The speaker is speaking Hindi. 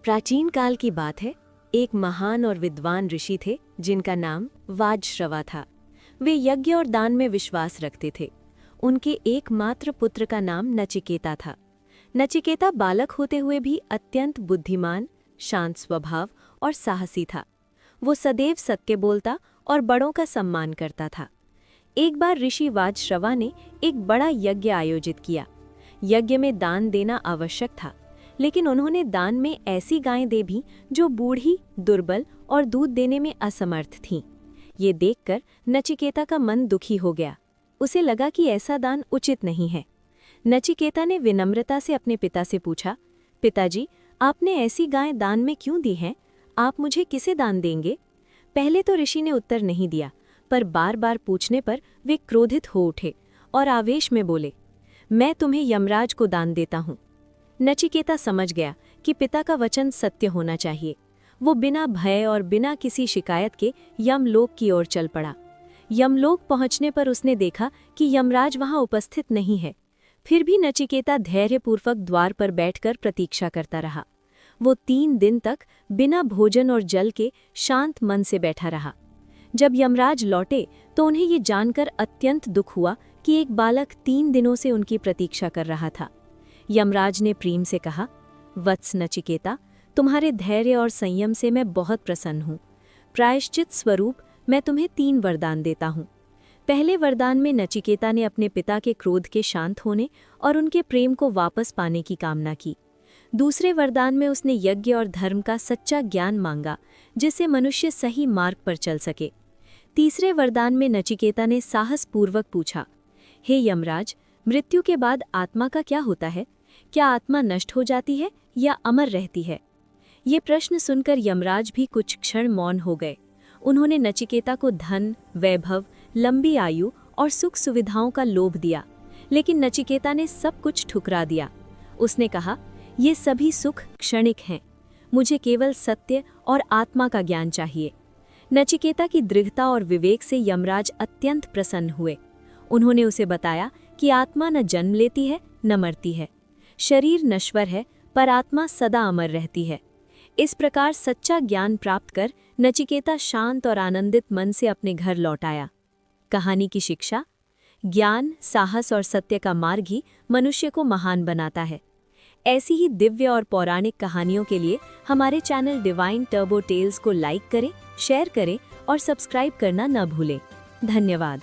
प्राचीन काल की बात है। एक महान और विद्वान ऋषि थे जिनका नाम वाजश्रवा था। वे यज्ञ और दान में विश्वास रखते थे। उनके एकमात्र पुत्र का नाम नचिकेता था। नचिकेता बालक होते हुए भी अत्यंत बुद्धिमान, शांत स्वभाव और साहसी था। वो सदैव सत्य बोलता और बड़ों का सम्मान करता था। एक बार ऋषि वाजश्रवा ने एक बड़ा यज्ञ आयोजित किया। यज्ञ में दान देना आवश्यक था, लेकिन उन्होंने दान में ऐसी गायें दे दी जो बूढ़ी, दुर्बल और दूध देने में असमर्थ थीं। ये देखकर नचिकेता का मन दुखी हो गया। उसे लगा कि ऐसा दान उचित नहीं है। नचिकेता ने विनम्रता से अपने पिता से पूछा, पिताजी, आपने ऐसी गायें दान में क्यों दी हैं? आप मुझे किसे दान देंगे? पहले तो ऋषि ने उत्तर नहीं दिया, पर बार बार पूछने पर वे क्रोधित हो उठे और आवेश में बोले, मैं तुम्हें यमराज को दान देता हूँ। नचिकेता समझ गया कि पिता का वचन सत्य होना चाहिए। वो बिना भय और बिना किसी शिकायत के यमलोक की ओर चल पड़ा। यमलोक पहुंचने पर उसने देखा कि यमराज वहां उपस्थित नहीं है। फिर भी नचिकेता धैर्यपूर्वक द्वार पर बैठकर प्रतीक्षा करता रहा। वो 3 दिन तक बिना भोजन और जल के शांत मन से बैठा रहा। जब यमराज लौटे तो उन्हें ये जानकर अत्यंत दुख हुआ कि एक बालक 3 दिनों से उनकी प्रतीक्षा कर रहा था। यमराज ने प्रेम से कहा, वत्स नचिकेता, तुम्हारे धैर्य और संयम से मैं बहुत प्रसन्न हूँ। प्रायश्चित स्वरूप मैं तुम्हें 3 वरदान देता हूँ। पहले वरदान में नचिकेता ने अपने पिता के क्रोध के शांत होने और उनके प्रेम को वापस पाने की कामना की। दूसरे वरदान में उसने यज्ञ और धर्म का सच्चा ज्ञान मांगा, जिससे मनुष्य सही मार्ग पर चल सके। तीसरे वरदान में नचिकेता ने साहसपूर्वक पूछा, हे यमराज, मृत्यु के बाद आत्मा का क्या होता है? क्या आत्मा नष्ट हो जाती है या अमर रहती है? ये प्रश्न सुनकर यमराज भी कुछ क्षण मौन हो गए। उन्होंने नचिकेता को धन, वैभव, लंबी आयु और सुख सुविधाओं का लोभ दिया, लेकिन नचिकेता ने सब कुछ ठुकरा दिया। उसने कहा, ये सभी सुख क्षणिक हैं। मुझे केवल सत्य और आत्मा का ज्ञान चाहिए। नचिकेता की दृढ़ता और विवेक से यमराज अत्यंत प्रसन्न हुए। उन्होंने उसे बताया कि आत्मा न जन्म लेती है न मरती है। शरीर नश्वर है पर आत्मा सदा अमर रहती है। इस प्रकार सच्चा ज्ञान प्राप्त कर नचिकेता शांत और आनंदित मन से अपने घर लौट आया। कहानी की शिक्षा: ज्ञान, साहस और सत्य का मार्ग ही मनुष्य को महान बनाता है। ऐसी ही दिव्य और पौराणिक कहानियों के लिए हमारे चैनल डिवाइन टर्बो टेल्स को लाइक करें, शेयर करें और सब्सक्राइब करना न भूलें। धन्यवाद।